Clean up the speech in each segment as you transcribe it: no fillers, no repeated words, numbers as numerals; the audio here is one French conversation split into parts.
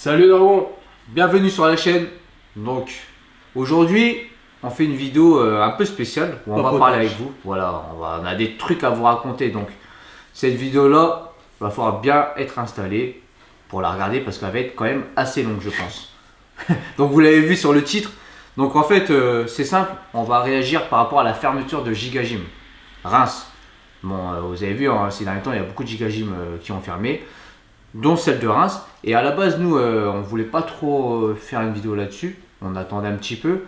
Salut Dragon. Bienvenue sur la chaîne. Donc aujourd'hui on fait une vidéo un peu spéciale où on va parler avec vous. Voilà, on a des trucs à vous raconter. Donc cette vidéo là va falloir bien être installé pour la regarder parce qu'elle va être quand même assez longue je pense. Donc vous l'avez vu sur le titre. Donc en fait c'est simple, on va réagir par rapport à la fermeture de Gigagym Reims. Bon vous avez vu ces derniers temps il y a beaucoup de Gigagym qui ont fermé, dont celle de Reims. Et à la base, nous, on voulait pas trop faire une vidéo là-dessus. On attendait un petit peu.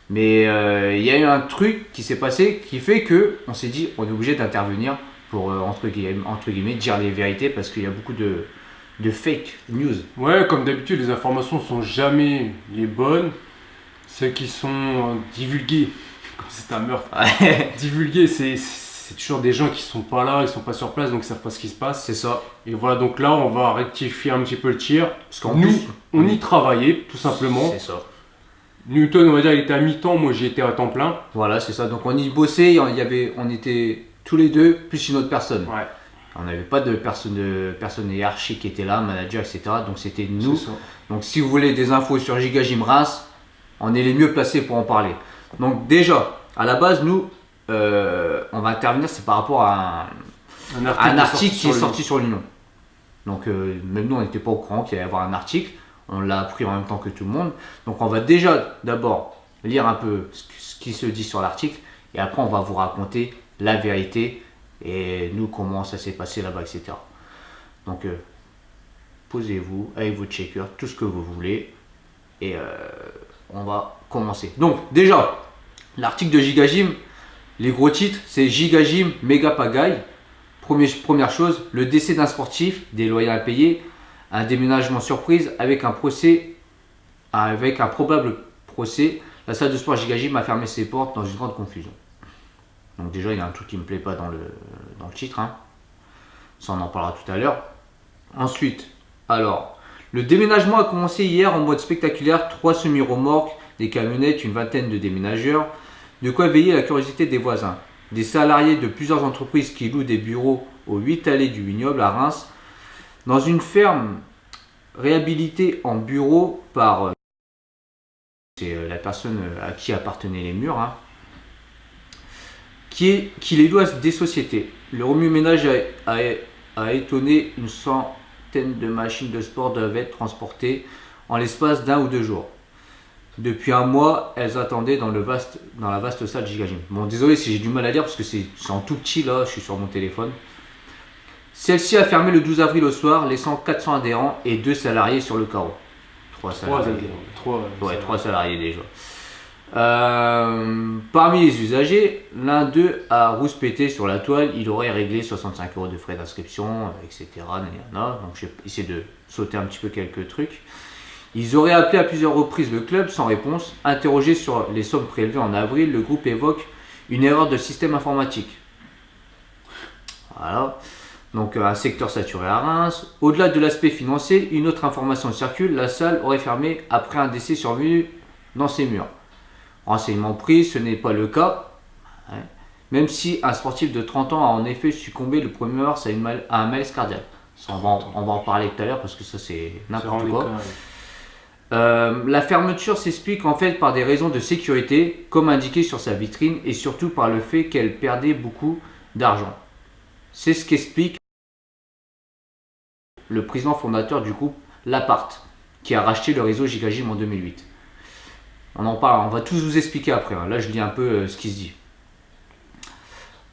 Mais il y a eu un truc qui s'est passé qui fait que on s'est dit on est obligé d'intervenir pour entre guillemets dire les vérités parce qu'il y a beaucoup de fake news. Ouais, comme d'habitude, les informations sont jamais les bonnes. Celles qui sont divulguées, comme c'est un meurtre, divulguées, c'est toujours des gens qui sont pas là, ils sont pas sur place, donc ils savent pas ce qui se passe. C'est ça. Et voilà, donc là, on va rectifier un petit peu le tir. Parce qu'en nous, plus, on y travaillait, tout simplement. C'est ça. Newton, on va dire, il était à mi-temps, moi j'y étais à temps plein. Voilà, c'est ça. Donc on y bossait, on était tous les deux, plus une autre personne. Ouais. On n'avait pas de personne hiérarchique qui était là, manager, etc. Donc c'était nous. Donc si vous voulez des infos sur Gigagym Reims, on est les mieux placés pour en parler. Donc déjà, à la base, nous, on va intervenir, c'est par rapport à un article qui est sorti sur l'Union. Donc même nous, on n'était pas au courant qu'il allait y avoir un article. On l'a appris en même temps que tout le monde. Donc on va déjà d'abord lire un peu ce qui se dit sur l'article. Et après, on va vous raconter la vérité. Et nous, comment ça s'est passé là-bas, etc. Donc posez-vous avec vos checkers, tout ce que vous voulez. Et on va commencer. Donc déjà, l'article de Gigagym, les gros titres, c'est Gigagym méga pagaille. Première chose, le décès d'un sportif, des loyers à payer, un déménagement surprise avec un probable procès. La salle de sport Gigagym a fermé ses portes dans une grande confusion. Donc déjà, il y a un truc qui ne me plaît pas dans le titre. Hein. Ça, on en parlera tout à l'heure. Ensuite, alors, le déménagement a commencé hier en mode spectaculaire. 3 semi-remorques, des camionnettes, une vingtaine de déménageurs. De quoi éveiller la curiosité des voisins. Des salariés de plusieurs entreprises qui louent des bureaux aux 8 allées du Vignoble à Reims. Dans une ferme réhabilitée en bureau par... c'est la personne à qui appartenaient les murs. Hein, qui les loue à des sociétés. Le remue-ménage a étonné, une centaine de machines de sport doivent être transportées en l'espace d'1 ou 2 jours. Depuis un mois, elles attendaient dans la vaste salle Gigagym. Bon, désolé si j'ai du mal à lire parce que c'est en tout petit là, je suis sur mon téléphone. Celle-ci a fermé le 12 avril au soir, laissant 400 adhérents et 2 salariés sur le carreau. 3 salariés déjà. Parmi les usagers, l'un d'eux a rouspété sur la toile. Il aurait réglé 65 € de frais d'inscription, etc. Donc j'ai essayé de sauter un petit peu quelques trucs. Ils auraient appelé à plusieurs reprises le club sans réponse. Interrogé sur les sommes prélevées en avril, le groupe évoque une erreur de système informatique. Voilà. Donc un secteur saturé à Reims. Au-delà de l'aspect financier, une autre information circule. La salle aurait fermé après un décès survenu dans ses murs. Renseignement pris, ce n'est pas le cas. Même si un sportif de 30 ans a en effet succombé le 1er mars à un malaise cardiaque. Ça, on va en parler tout à l'heure parce que ça c'est n'importe quoi. La fermeture s'explique en fait par des raisons de sécurité, comme indiqué sur sa vitrine, et surtout par le fait qu'elle perdait beaucoup d'argent. C'est ce qu'explique le président fondateur du groupe L'Appart, qui a racheté le réseau Gigagym en 2008. On en parle, on va tous vous expliquer après. Là, je lis un peu ce qui se dit.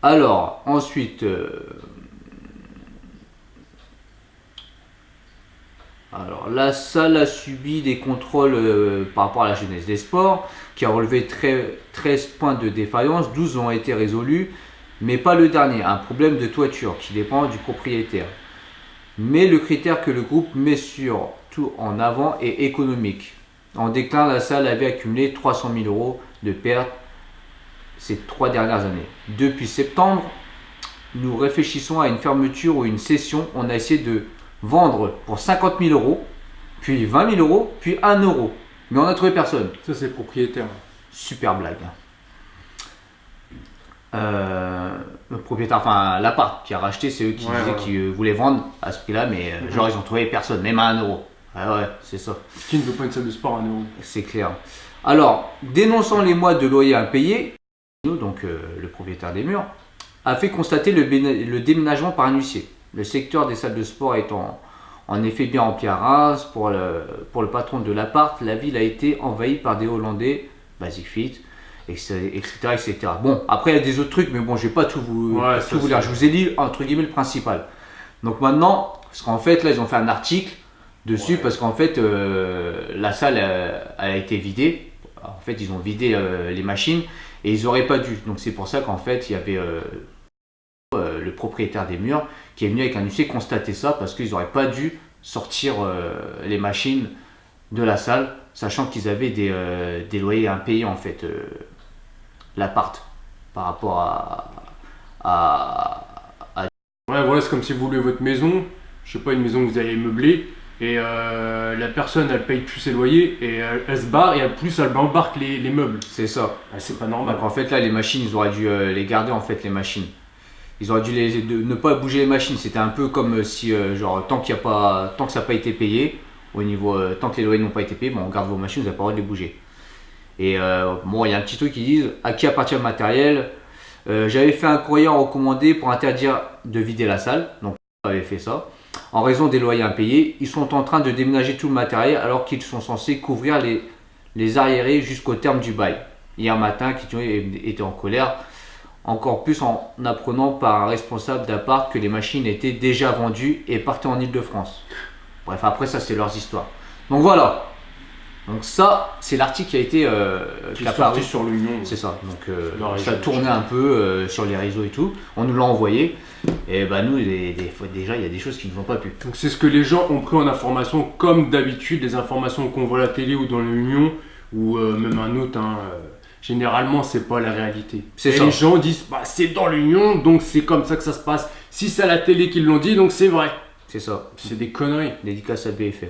Alors, ensuite, la salle a subi des contrôles par rapport à la jeunesse des sports, qui a relevé 13 points de défaillance, 12 ont été résolus, mais pas le dernier, un problème de toiture qui dépend du propriétaire. Mais le critère que le groupe met surtout en avant est économique. En déclin, la salle avait accumulé 300 000 € de pertes ces 3 dernières années. Depuis septembre, nous réfléchissons à une fermeture ou une cession. On a essayé de vendre pour 50 000 €, puis 20 000 €, puis 1 €. Mais on n'a trouvé personne. Ça, c'est le propriétaire. Super blague. Le propriétaire, enfin l'appart qui a racheté, c'est eux qui disaient qu'ils voulaient vendre à ce prix-là, mais genre ils ont trouvé personne, même à 1 €. Ah ouais, c'est ça. Qui ne veut pas une salle de sport à 1 euro? C'est clair. Alors, dénonçant les mois de loyer impayés, donc le propriétaire des murs, a fait constater le déménagement par un huissier. Le secteur des salles de sport étant en effet bien rempli à Reims, pour le patron de l'appart, la ville a été envahie par des Hollandais, Basic Fit, etc., etc. Bon, après il y a des autres trucs, mais bon, je vais pas tout vous lire. Je vous ai dit entre guillemets le principal. Donc maintenant, parce qu'en fait là, ils ont fait un article dessus, parce qu'en fait la salle elle a été vidée. En fait, ils ont vidé les machines et ils auraient pas dû. Donc c'est pour ça qu'en fait, il y avait le propriétaire des murs qui est venu avec un huissier constater ça, parce qu'ils n'auraient pas dû sortir les machines de la salle, sachant qu'ils avaient des loyers impayés en fait, l'appart, par rapport à... Ouais, voilà, c'est comme si vous louez votre maison, je sais pas, une maison que vous allez meubler, et la personne elle paye plus ses loyers et elle se barre, et en plus elle embarque les meubles. C'est ça. C'est pas normal. Donc en fait là, les machines, ils auraient dû les garder, en fait, les machines. Ils auraient dû ne pas bouger les machines. C'était un peu comme si, genre, tant que ça n'a pas été payé, au niveau, tant que les loyers n'ont pas été payés, bon, on garde vos machines, vous n'avez pas le droit de les bouger. Et bon, il y a un petit truc qui dit à qui appartient le matériel. J'avais fait un courrier recommandé pour interdire de vider la salle. Donc, j'avais fait ça. En raison des loyers impayés, ils sont en train de déménager tout le matériel alors qu'ils sont censés couvrir les arriérés jusqu'au terme du bail. Hier matin, qui était en colère, encore plus en apprenant par un responsable d'appart que les machines étaient déjà vendues et partaient en Île-de-France. Bref, après ça, c'est leurs histoires. Donc voilà. Donc ça, c'est l'article qui a été sorti sur l'Union. C'est ça. Donc ça tournait un peu sur les réseaux et tout. On nous l'a envoyé. Et bah nous, des fois, déjà, il y a des choses qui ne vont pas plus. Donc c'est ce que les gens ont pris en information, comme d'habitude, les informations qu'on voit à la télé ou dans l'Union, ou même un autre. Généralement, c'est pas la réalité. C'est ça. Les gens disent, bah c'est dans l'Union, donc c'est comme ça que ça se passe. Si c'est à la télé qu'ils l'ont dit, donc c'est vrai. C'est ça. C'est des conneries. Dédicace à BFM.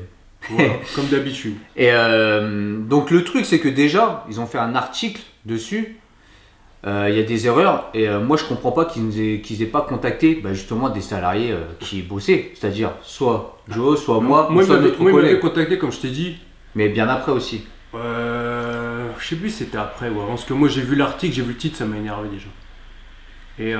Voilà, comme d'habitude. Et donc le truc, c'est que déjà, ils ont fait un article dessus. Il y a des erreurs, et moi je comprends pas qu'ils aient pas contacté justement des salariés qui bossaient, c'est-à-dire soit Joe, soit moi, soit notre collègue. Moi, il m'avait contacté, comme je t'ai dit. Mais bien après aussi. Je sais plus si c'était après ou avant, parce que moi j'ai vu l'article, j'ai vu le titre, ça m'a énervé déjà. Et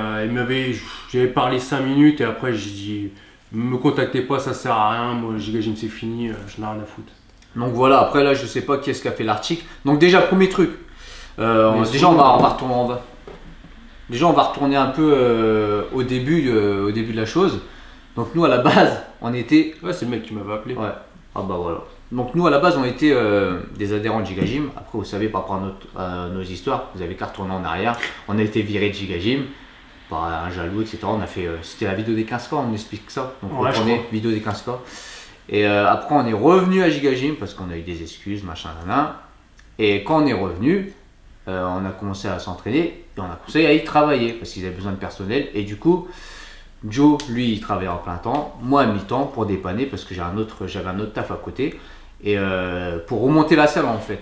j'avais parlé 5 minutes, et après j'ai dit, me contactez pas, ça sert à rien, moi Gigagym c'est fini, je n'ai rien à foutre. Donc voilà, après là je sais pas qui est-ce qui a fait l'article. Donc déjà, premier truc, déjà on va retourner un peu au début de la chose. Donc nous à la base on était... Ouais, c'est le mec qui m'avait appelé. Ouais. Ah bah voilà. Donc nous à la base on était des adhérents de Gigagym. Après vous savez, par rapport à nos histoires, vous avez qu'à retourner en arrière. On a été viré de Gigagym par un jaloux, etc. On a fait, c'était la vidéo des 15K, on explique ça. Donc ouais, retourner, vidéo des 15K. Et après on est revenu à Gigagym parce qu'on a eu des excuses, machin, nanana. Et quand on est revenu, on a commencé à s'entraîner et on a commencé à y travailler parce qu'ils avaient besoin de personnel. Et du coup, Joe, lui, il travaillait en plein temps, moi à mi-temps pour dépanner parce que j'avais un autre taf à côté. Et pour remonter la salle en fait.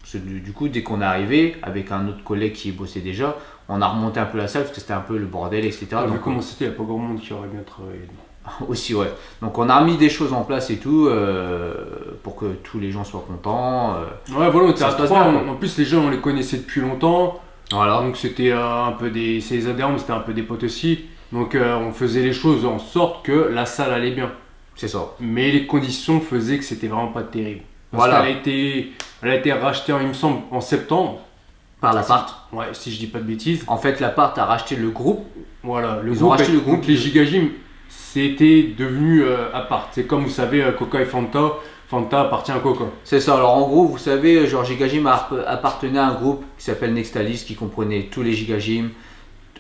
Parce que du coup, dès qu'on est arrivé, avec un autre collègue qui bossait déjà, on a remonté un peu la salle parce que c'était un peu le bordel, etc. Donc, vu comment c'était, il n'y a pas grand monde qui aurait bien travaillé. Aussi, ouais. Donc on a remis des choses en place et tout pour que tous les gens soient contents. Ouais, voilà, on était à 3. En plus, les gens, on les connaissait depuis longtemps. Voilà. Donc c'était un peu ces adhérents, c'était un peu des potes aussi. Donc on faisait les choses en sorte que la salle allait bien. C'est ça. Mais les conditions faisaient que c'était vraiment pas terrible. Parce voilà. Elle a été rachetée, il me semble, en septembre. Par l'appart. Ouais, si je dis pas de bêtises. En fait, l'appart a racheté le groupe. Voilà, Ils ont racheté le groupe. Donc les Gigagym, c'était devenu appart. C'est comme vous savez, Coca et Fanta. Fanta appartient à Coca. C'est ça. Alors en gros, vous savez, genre Gigagym appartenait à un groupe qui s'appelle Nextalis, qui comprenait tous les Gigagym,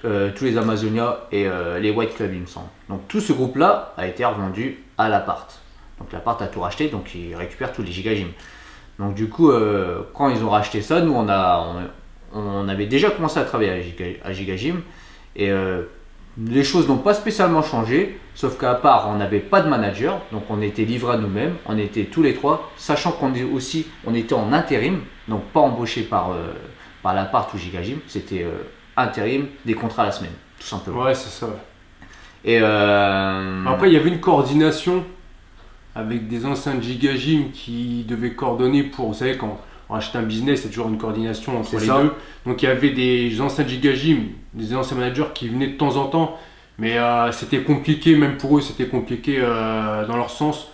tous les Amazonia et les White Club, il me semble. Donc tout ce groupe-là a été revendu à l'appart. Donc l'appart a tout racheté, donc il récupère tous les Gigagym. Donc du coup, quand ils ont racheté ça, nous on avait déjà commencé à travailler à Gigagym et les choses n'ont pas spécialement changé, sauf qu'à part on n'avait pas de manager, donc on était livrés à nous-mêmes, on était tous les trois, sachant on était en intérim, donc pas embauché par l'appart ou Gigagym, c'était intérim, des contrats à la semaine, tout simplement. Ouais, c'est ça. Et après, il y avait une coordination avec des anciens de Gigagym qui devaient coordonner pour, vous savez, quand on achète un business, c'est toujours une coordination entre les deux. Donc il y avait des anciens de Gigagym, des anciens managers qui venaient de temps en temps, mais c'était compliqué, même pour eux, c'était compliqué dans leur sens.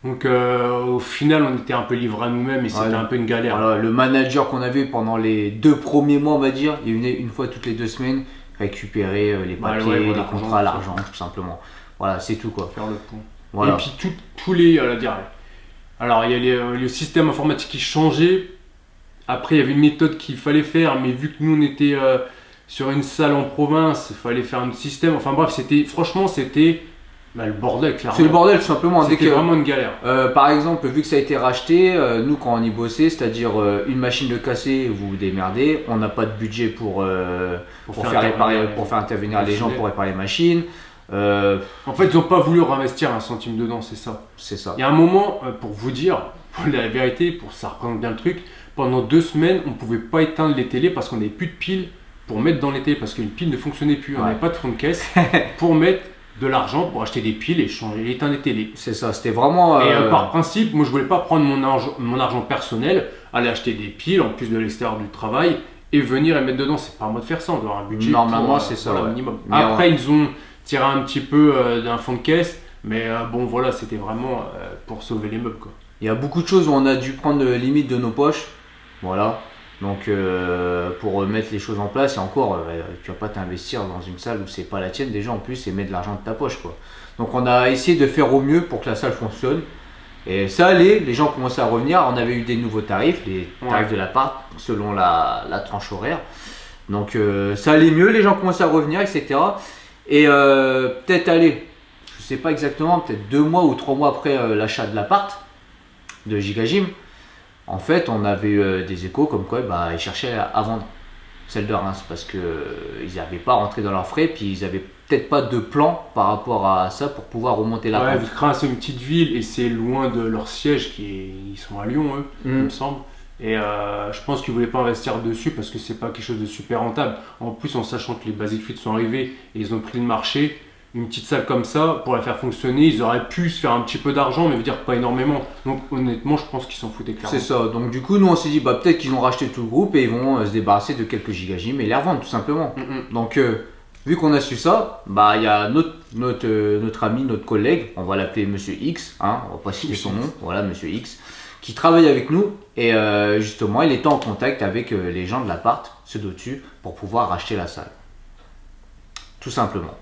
Donc au final, on était un peu livrés à nous-mêmes et c'était un peu une galère. Voilà, le manager qu'on avait pendant les 2 premiers mois, on va dire, il venait une fois toutes les 2 semaines récupérer les papiers, les contrats, l'argent, tout simplement. Voilà, c'est tout quoi. Faire le point. Voilà. Et puis tous les... alors il y a le système informatique qui changeait. Après, il y avait une méthode qu'il fallait faire, mais vu que nous on était sur une salle en province, il fallait faire un système. Enfin bref, franchement, c'était le bordel, clairement. C'est le bordel, tout simplement. C'était vraiment une galère. Par exemple, vu que ça a été racheté, nous quand on y bossait, c'est-à-dire une machine de casser, vous vous démerdez, on n'a pas de budget pour faire intervenir les gens pour réparer les machines. En fait, ils n'ont pas voulu réinvestir un centime dedans, c'est ça. C'est ça. Il y a un moment, pour vous dire, pour la vérité, pour ça représente bien le truc, pendant 2 semaines, on ne pouvait pas éteindre les télés parce qu'on n'avait plus de piles pour mettre dans les télés, parce qu'une pile ne fonctionnait plus. On n'avait pas de fond de caisse pour mettre de l'argent pour acheter des piles et éteindre les télés. C'est ça, c'était vraiment... Et par principe, moi je voulais pas prendre mon argent personnel, aller acheter des piles en plus de l'extérieur du travail et venir et mettre dedans. C'est pas à moi de faire ça, on doit avoir un budget. Normalement, c'est ça. Minimum. Après, ils ont tiré un petit peu d'un fond de caisse, mais bon voilà, c'était vraiment pour sauver les meubles, quoi. Il y a beaucoup de choses où on a dû prendre limite de nos poches. Voilà. Donc pour mettre les choses en place, et encore, tu vas pas t'investir dans une salle où c'est pas la tienne déjà en plus et mettre de l'argent de ta poche, quoi. Donc on a essayé de faire au mieux pour que la salle fonctionne. Et ça allait, les gens commençaient à revenir. On avait eu des nouveaux tarifs, les tarifs de l'appart selon la tranche horaire. Donc ça allait mieux, les gens commençaient à revenir, etc. Et peut-être aller, je sais pas exactement, peut-être 2 mois ou 3 mois après l'achat de l'appart de Gigagym, en fait, on avait eu des échos comme quoi ils cherchaient à vendre celle de Reims parce qu'ils n'avaient pas rentré dans leurs frais, puis ils n'avaient peut-être pas de plan par rapport à ça pour pouvoir remonter la pente. Vu que Reims c'est une petite ville et c'est loin de leur siège, ils sont à Lyon, eux, il me semble. Et je pense qu'ils ne voulaient pas investir dessus parce que c'est pas quelque chose de super rentable. En plus, en sachant que les Basic Fit sont arrivés et ils ont pris le marché, une petite salle comme ça, pour la faire fonctionner, ils auraient pu se faire un petit peu d'argent, mais veut dire pas énormément. Donc honnêtement, je pense qu'ils s'en foutaient clairement. C'est ça. Donc du coup, nous on s'est dit, peut-être qu'ils ont racheté tout le groupe et ils vont se débarrasser de quelques Gigagym et les revendre tout simplement. Donc vu qu'on a su ça, il y a notre ami, notre collègue, on va l'appeler Monsieur X, hein, on va pas citer son nom, voilà Monsieur X, qui travaille avec nous et justement il était en contact avec les gens de l'appart, ceux d'au-dessus, pour pouvoir racheter la salle. Tout simplement.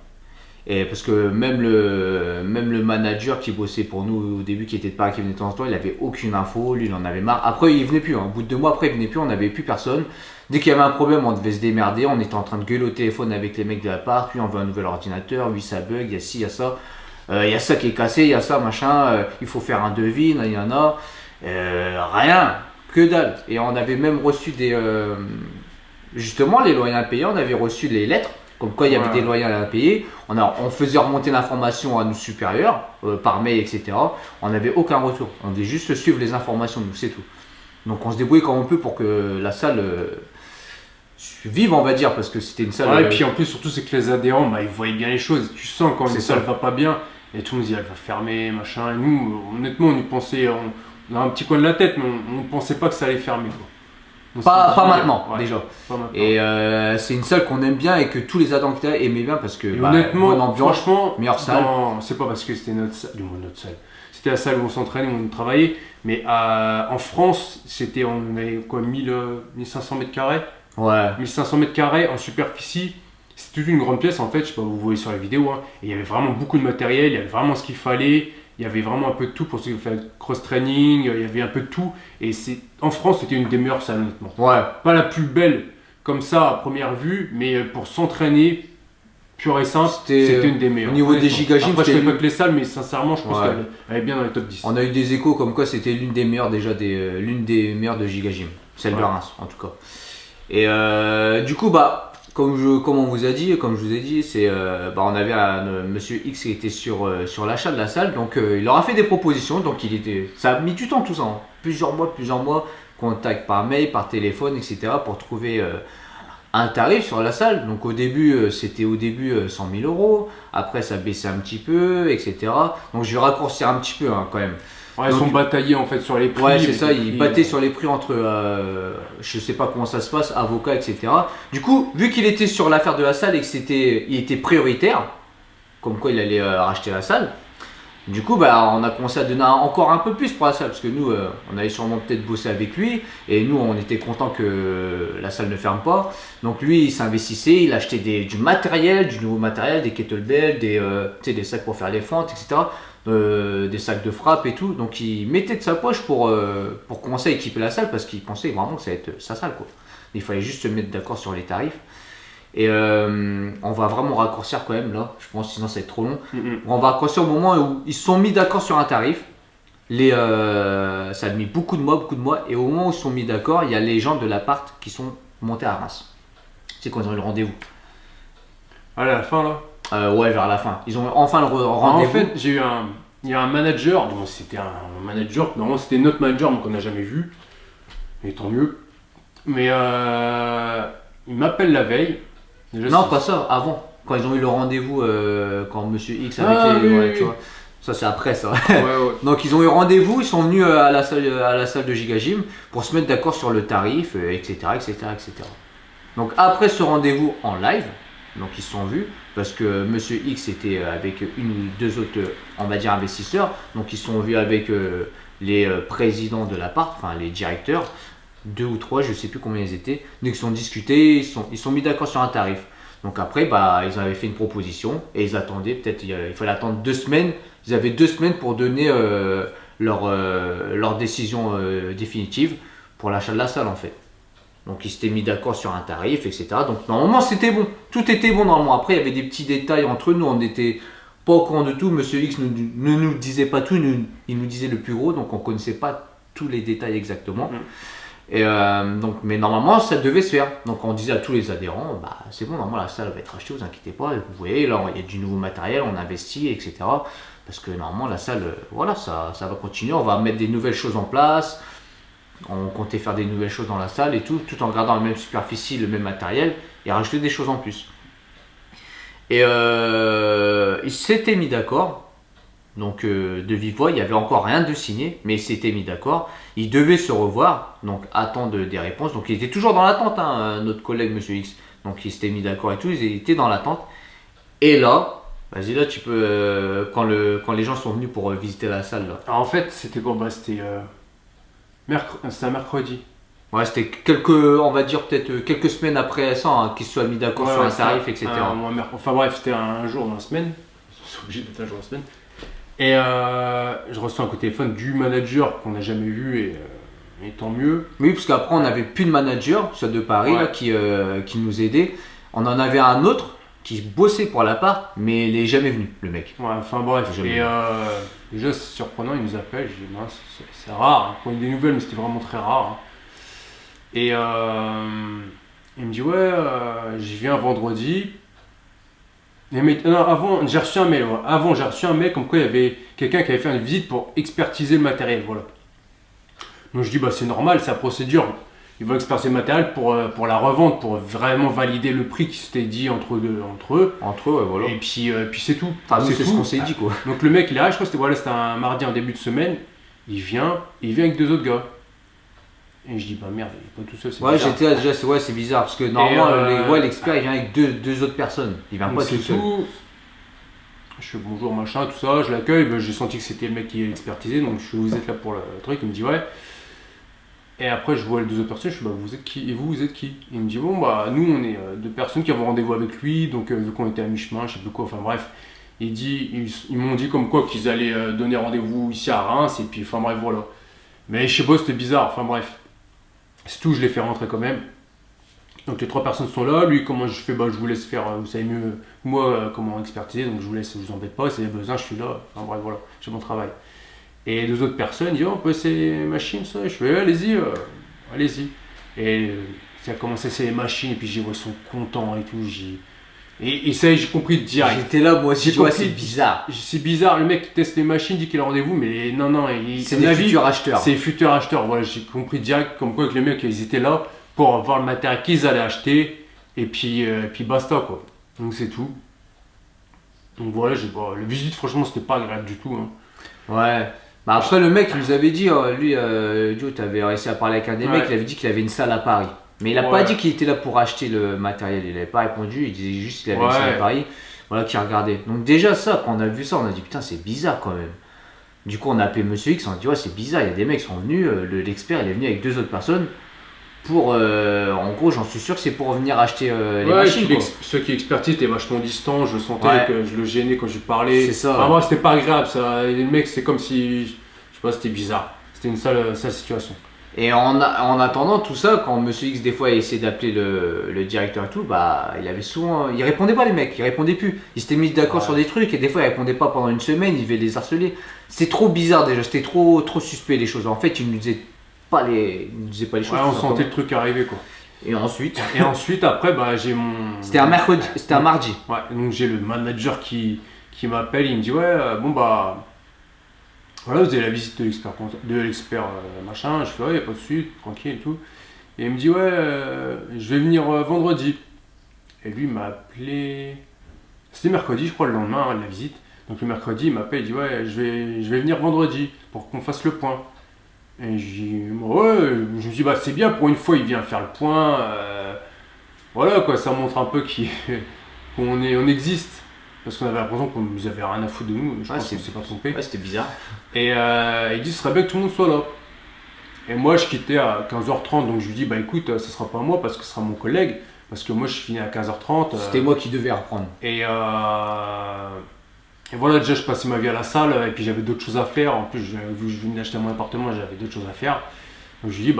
Et parce que même le manager qui bossait pour nous au début, qui était de Paris, qui venait de temps en temps, il avait aucune info, lui il en avait marre. Après il venait plus, hein. Au bout de 2 mois après il venait plus, on n'avait plus personne. Dès qu'il y avait un problème, on devait se démerder, on était en train de gueuler au téléphone avec les mecs de l'appart, lui on veut un nouvel ordinateur, lui ça bug, il y a ci, il y a ça, il y a ça qui est cassé, il y a ça, machin, il faut faire un devis, il y en a, rien, que dalle. Et on avait même reçu justement les loyers impayés, on avait reçu les lettres. Comme quoi il y avait des loyers à payer, on faisait remonter l'information à nos supérieurs, par mail, etc. On n'avait aucun retour, on devait juste suivre les informations, nous, c'est tout. Donc on se débrouillait comme on peut pour que la salle vive, on va dire, parce que c'était une salle... et puis en plus, surtout, c'est que les adhérents, ils voyaient bien les choses. Tu sens quand une salle va pas bien, et tout le monde dit, elle va fermer, machin. Et nous, honnêtement, on y pensait, on a un petit coin de la tête, mais on pensait pas que ça allait fermer, quoi. Pas maintenant, déjà. Pas maintenant. Et c'est une salle qu'on aime bien et que tous les adhérents aimaient bien parce que honnêtement, bonne ambiance, franchement, meilleure salle. C'est pas parce que c'était notre salle. C'était la salle où on s'entraînait, où on travaillait. Mais en France, on avait quoi, 1500 mètres carrés. Ouais. 1500 mètres carrés en superficie. C'était toute une grande pièce en fait. Je sais pas, vous voyez sur la vidéo. Hein. Et il y avait vraiment beaucoup de matériel. Il y avait vraiment ce qu'il fallait. Il y avait vraiment un peu de tout pour ceux qui font cross-training, il y avait un peu de tout. Et en France, c'était une des meilleures salles, honnêtement. Ouais. Pas la plus belle comme ça à première vue, mais pour s'entraîner, pure et simple, c'était une des meilleures. Au niveau des Gigagym, après, je ne connais pas que les salles, mais sincèrement, je pense qu'elle est bien dans les top 10. On a eu des échos comme quoi c'était l'une des meilleures l'une des meilleures de Gigagym. Celle de Reims, en tout cas. Et du coup, comme on vous a dit, comme je vous ai dit, on avait Monsieur X qui était sur l'achat de la salle, donc il leur a fait des propositions, donc ça a mis du temps tout ça, hein. plusieurs mois, contact par mail, par téléphone, etc. pour trouver un tarif sur la salle. Donc au début, c'était 100 000 euros. Après, ça baissait un petit peu, etc. Donc je vais raccourcir un petit peu quand même. Ouais, ils sont bataillés en fait sur les prix. Ouais, c'est ça, ils battaient sur les prix entre, je sais pas comment ça se passe, avocats, etc. Du coup, vu qu'il était sur l'affaire de la salle et il était prioritaire, comme quoi il allait racheter la salle, du coup, on a commencé à donner encore un peu plus pour la salle, parce que nous, on allait sûrement peut-être bosser avec lui, et nous, on était content que la salle ne ferme pas. Donc lui, il s'investissait, il achetait du matériel, du nouveau matériel, des kettlebells, des sacs pour faire les fentes, etc. Des sacs de frappe et tout. Donc il mettait de sa poche pour commencer à équiper la salle, parce qu'il pensait vraiment que ça allait être sa salle, quoi. Il fallait juste se mettre d'accord sur les tarifs. Et on va vraiment raccourcir quand même là, je pense, sinon ça va être trop long. On va raccourcir au moment où ils se sont mis d'accord sur un tarif. Ça a mis beaucoup de mois, et au moment où ils se sont mis d'accord, il y a les gens de l'appart qui sont montés à Reims. C'est quand ils ont eu le rendez-vous. Allez, à la fin là. Ouais, vers la fin. Ils ont enfin le rendez-vous. En fait, il y a un manager, bon, c'était un manager, normalement c'était notre manager, mais qu'on n'a jamais vu. Et tant mieux. Mais il m'appelle la veille. Déjà, non, pas ça, avant. Quand ils ont eu le rendez-vous, quand Monsieur X avec oui. tu vois. Ça, c'est après ça. Ouais. Donc, ils ont eu rendez-vous, ils sont venus à la salle de Gigagym pour se mettre d'accord sur le tarif, etc., etc. Donc, après ce rendez-vous en live, donc ils se sont vus, parce que Monsieur X était avec une ou deux autres, on va dire, investisseurs. Donc, ils se sont vus avec les présidents de l'appart, enfin les directeurs. 2 ou 3, je ne sais plus combien ils étaient. Donc ils ont discuté, ils sont mis d'accord sur un tarif. Donc après, ils avaient fait une proposition et ils attendaient, peut-être il fallait attendre 2 semaines. Ils avaient 2 semaines pour donner leur décision définitive pour l'achat de la salle en fait. Donc ils s'étaient mis d'accord sur un tarif, etc. Donc normalement c'était bon, tout était bon normalement. Après il y avait des petits détails entre nous, on n'était pas au courant de tout. Monsieur X ne nous disait pas tout, il nous disait le plus gros, donc on ne connaissait pas tous les détails exactement. Et mais normalement ça devait se faire. Donc on disait à tous les adhérents, c'est bon, normalement la salle va être achetée, vous inquiétez pas, vous voyez là il y a du nouveau matériel, on investit, etc. Parce que normalement la salle, voilà, ça va continuer, on va mettre des nouvelles choses en place, on comptait faire des nouvelles choses dans la salle et tout en gardant la même superficie, le même matériel et rajouter des choses en plus. Et ils s'étaient mis d'accord. Donc de vive voix, il n'y avait encore rien de signé, mais ils s'étaient mis d'accord. Ils devaient se revoir, donc attendre des réponses. Donc il était toujours dans l'attente, notre collègue Monsieur X. Donc ils s'étaient mis d'accord et tout, ils étaient dans l'attente. Et là, vas-y là, tu peux, quand les gens sont venus pour visiter la salle là. Alors en fait, c'était quoi? C'était un mercredi. Ouais, c'était on va dire peut-être quelques semaines après ça, qu'ils se soient mis d'accord sur un tarif, etc. Enfin bref, c'était un jour dans la semaine. C'est obligé d'être un jour dans la semaine. Et je reçois un coup de téléphone du manager qu'on n'a jamais vu et tant mieux. Oui, parce qu'après on n'avait plus de manager, soit de Paris, là, qui nous aidait. On en avait un autre qui bossait pour l'appart, mais il n'est jamais venu, le mec. Ouais, enfin bref. Et déjà c'est surprenant, il nous appelle, je dis mince, c'est rare. On a des nouvelles, mais c'était vraiment très rare. Et il me dit ouais, j'y viens vendredi. Avant, j'ai reçu un mail. Ouais. Avant, j'ai reçu un mail comme quoi il y avait quelqu'un qui avait fait une visite pour expertiser le matériel. Voilà. Donc je dis c'est normal, c'est la procédure. Ils vont expertiser le matériel pour la revente, pour vraiment valider le prix qui s'était dit entre eux. Entre eux, ouais, voilà. Et puis c'est tout. Enfin, c'est ce qu'on s'est dit quoi. Donc le mec il arrive, je crois que c'était un mardi en début de semaine. Il vient avec 2 autres gars. Et je dis merde, il est pas tout seul, c'est bizarre. J'étais là déjà, c'est bizarre parce que normalement l'expert il vient avec deux autres personnes, il vient pas tout seul. Je fais bonjour machin, tout ça, je l'accueille, j'ai senti que c'était le mec qui est expertisé, donc je fais vous êtes là pour le truc, il me dit ouais. Et après je vois les 2 autres personnes, je fais vous êtes qui? Et vous êtes qui? Il me dit nous on est 2 personnes qui avons rendez-vous avec lui, donc vu qu'on était à mi-chemin, je sais plus quoi, enfin bref. Ils m'ont dit comme quoi qu'ils allaient donner rendez-vous ici à Reims, et puis enfin bref voilà. Mais je sais pas, c'était bizarre, enfin bref. C'est tout, je l'ai fait rentrer quand même. Donc les 3 personnes sont là. Lui, comment je fais je vous laisse faire, vous savez mieux moi comment expertiser, donc je vous laisse, je vous embête pas, si vous avez besoin, je suis là. Enfin bref, voilà, j'ai mon travail. Et 2 autres personnes disent on peut essayer les machines, ça. Je fais allez-y. Et ça a commencé à essayer les machines, et puis ils sont contents et tout. Et ça, j'ai compris direct. J'étais là, moi aussi, c'est bizarre. C'est bizarre, le mec qui teste les machines dit qu'il a rendez-vous, mais non, c'est des futurs acheteurs. C'est des futurs acheteurs, voilà, j'ai compris direct comme quoi que les mecs, ils étaient là pour voir le matériel qu'ils allaient acheter, Et puis basta quoi. Donc c'est tout. Donc voilà, le visite franchement c'était pas agréable du tout. Hein. Ouais. Bah après le mec il nous avait dit, lui, Joe, t'avais réussi à parler avec un des mecs, il avait dit qu'il avait une salle à Paris. Mais il a pas dit qu'il était là pour acheter le matériel, il avait pas répondu, il disait juste qu'il avait une salle à Paris, voilà, qu'il regardait. Donc déjà ça, quand on a vu ça, on a dit putain c'est bizarre quand même. Du coup on a appelé Monsieur X, on a dit ouais c'est bizarre, il y a des mecs qui sont venus, l'expert il est venu avec 2 autres personnes pour, en gros j'en suis sûr que c'est pour venir acheter les machines. Ceux qui expertisent étaient vachement distants, je sentais que je le gênais quand je lui parlais. C'est ça. Moi c'était pas agréable ça, les mecs c'est comme si, je sais pas, c'était bizarre. C'était une sale situation. Et en attendant tout ça, quand Monsieur X des fois essayait d'appeler le directeur et tout, bah il avait souvent, il répondait pas les mecs, il répondait plus. Ils s'étaient mis d'accord sur des trucs et des fois il répondait pas pendant une semaine, il devait les harceler. C'était trop bizarre déjà, c'était trop suspect les choses. En fait, il nous disait pas les choses. Ouais, on sentait le truc arriver quoi. Et ensuite après bah j'ai mon. C'était un mardi. Ouais, donc j'ai le manager qui m'appelle, il me dit bon bah. Voilà, vous avez la visite de l'expert machin, je fais ouais, y a pas de suite, tranquille et tout. Et il me dit je vais venir vendredi. Et lui il m'a appelé. C'était mercredi, je crois, le lendemain de la visite. Donc le mercredi, il m'appelle, il dit je vais venir vendredi pour qu'on fasse le point. Et je me dis c'est bien, pour une fois il vient faire le point. Voilà quoi, ça montre un peu qu'on existe. Parce qu'on avait l'impression qu'on nous avait rien à foutre de nous, je pense qu'on s'est pas trompé. Ouais, c'était bizarre. Et il dit ce serait bien que tout le monde soit là. Et moi je quittais à 15h30, donc je lui dis écoute, ça sera pas moi parce que ce sera mon collègue, parce que moi je finis à 15h30. C'était moi qui devais reprendre. Et voilà, déjà je passais ma vie à la salle, et puis j'avais d'autres choses à faire. En plus, vu que je venais d'acheter mon appartement, j'avais d'autres choses à faire. Donc je lui dis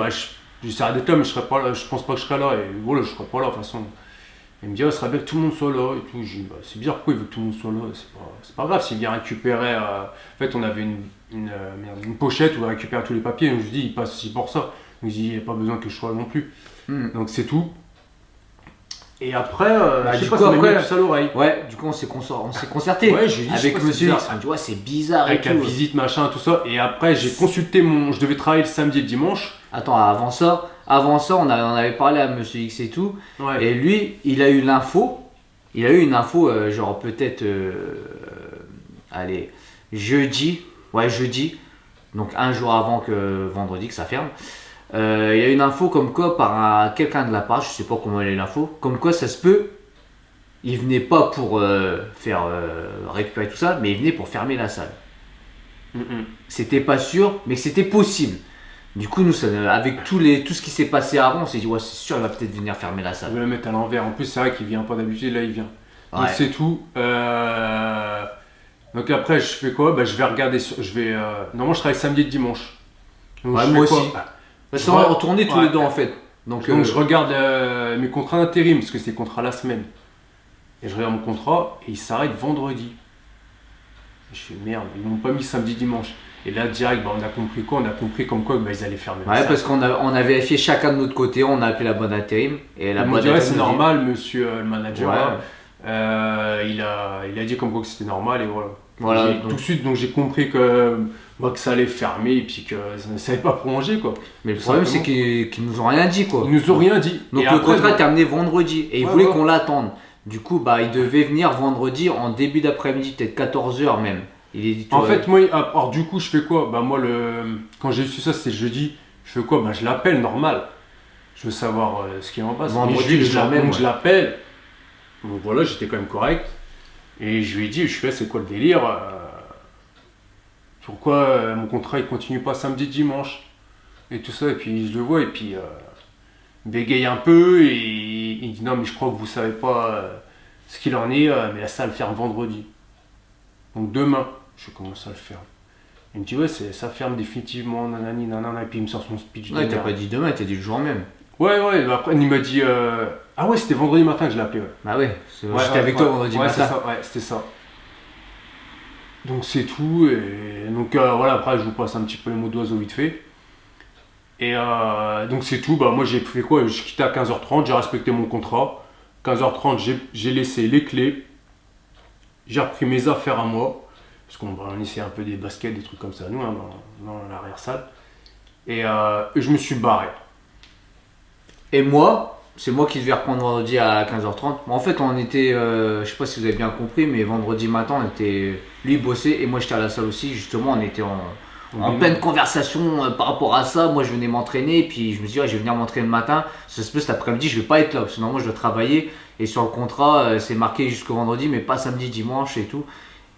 j'essaierai d'être là, mais je serai pas là, je pense pas que je serai là, et voilà, je serai pas là de toute façon. Il me dit, ce serait bien que tout le monde soit là et tout. Je dis, c'est bizarre, pourquoi il veut que tout le monde soit là? C'est pas grave, s'il vient récupérer. En fait, on avait une pochette où on récupérait tous les papiers. Donc je lui dis, il passe aussi pour ça. Donc je dis, il n'y a pas besoin que je sois là non plus. Donc c'est tout. Et après, je sais pas, ça m'a mis plus à l'oreille. Ouais, du coup, on s'est concerté avec Monsieur X. On dit, c'est bizarre. Avec la visite, machin, tout ça. Et après, j'ai consulté je devais travailler le samedi et le dimanche. Attends, avant ça, on avait parlé à Monsieur X et tout. Ouais. Et lui, il a eu l'info. Genre peut-être, allez, jeudi. Ouais, jeudi. Donc un jour avant que vendredi, que ça ferme. Il y a une info comme quoi par quelqu'un de la part, je sais pas comment elle est l'info, comme quoi ça se peut. Il venait pas pour faire récupérer tout ça, mais il venait pour fermer la salle. C'était pas sûr, mais c'était possible. Du coup, nous, avec tout ce qui s'est passé avant, on s'est dit, c'est sûr, il va peut-être venir fermer la salle. Je vais le mettre à l'envers. En plus, c'est vrai qu'il vient pas d'habitude, là, il vient. Donc, c'est tout. Donc, après, je fais quoi? Je vais regarder. Normalement, je travaille samedi et dimanche. Donc, moi aussi. On va retourner tous les deux, en fait. Donc je regarde mes contrats d'intérim, parce que c'est des contrats la semaine. Et je regarde mon contrat, et il s'arrête vendredi. Et je fais merde, ils m'ont pas mis samedi, dimanche. Et là, direct, on a compris quoi? On a compris comme quoi ils allaient fermer. Ouais, parce qu'on a vérifié chacun de notre côté, on a appelé la bonne intérim. Et la bonne intérim, c'est normal, monsieur le manager. Ouais. Il a dit comme quoi que c'était normal, et voilà. Donc, tout de suite, donc j'ai compris que ça allait fermer, et puis que ça n'allait pas prolonger, quoi. Mais le problème, c'est qu'ils nous ont rien dit, quoi. Ils nous ont rien dit. Donc le contrat est terminé vendredi, et ils voulaient qu'on l'attende. Du coup, il devait venir vendredi en début d'après-midi, peut-être 14h même. En fait, moi, alors du coup, je fais quoi? Moi, quand j'ai su ça, c'était jeudi. Je fais quoi? Je l'appelle normal. Je veux savoir ce qu'il en passe. Vendredi, je l'appelle. Donc voilà, j'étais quand même correct. Et je lui ai dit, c'est quoi le délire? Pourquoi mon contrat il continue pas samedi, dimanche? Et tout ça. Et puis je le vois, et puis il bégaye un peu. Et il dit, non, mais je crois que vous savez pas ce qu'il en est, mais la salle ferme vendredi. Donc demain, je commence à le faire. Il me dit, ça ferme définitivement, nanani, nanana, et puis il me sort son speech. Ouais, t'as pas dit demain, t'as dit le jour même. Ouais, après il m'a dit, c'était vendredi matin que je l'ai appelé. Ouais. Bah ouais, j'étais avec toi vendredi matin. C'était ça. Donc c'est tout, et donc voilà, après je vous passe un petit peu les mots d'oiseau vite fait. Et donc c'est tout, moi j'ai fait quoi? Je quittais à 15h30, j'ai respecté mon contrat. 15h30, j'ai laissé les clés. J'ai repris mes affaires à moi, parce qu'on essayait un peu des baskets, des trucs comme ça, nous, dans l'arrière-salle. Et je me suis barré. Et moi, c'est moi qui devais reprendre vendredi à 15h30. En fait, on était, je sais pas si vous avez bien compris, mais vendredi matin, on était, lui il bossait et moi j'étais à la salle aussi. Justement, on était en pleine conversation par rapport à ça. Moi, je venais m'entraîner, puis je me suis dit, ouais, je vais venir m'entraîner le matin. Ça se peut cet après-midi, je vais pas être là, parce que normalement, je dois travailler. Et sur le contrat, c'est marqué jusqu'au vendredi, mais pas samedi, dimanche et tout.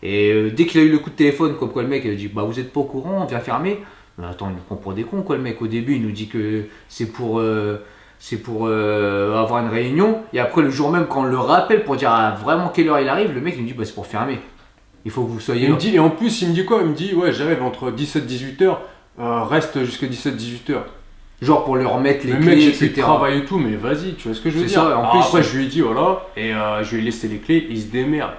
Et dès qu'il a eu le coup de téléphone, comme quoi le mec, il a dit, bah vous êtes pas au courant, on vient fermer. Mais attends, il nous prend pour des cons, quoi, le mec. Au début, il nous dit que c'est pour avoir une réunion. Et après, le jour même, quand on le rappelle pour dire vraiment quelle heure il arrive, le mec il nous dit bah, c'est pour fermer. Il faut que vous soyez là. Et en plus, il me dit quoi? Il me dit ouais, j'arrive entre 17 et 18h, reste jusqu'à 17 et 18h. Genre pour leur remettre les le clés, mec, j'ai etc. pu travailler et tout, mais vas-y, tu vois ce que je veux dire. Ça, en plus, après, je lui ai dit voilà, et je lui ai laissé les clés, il se démerde.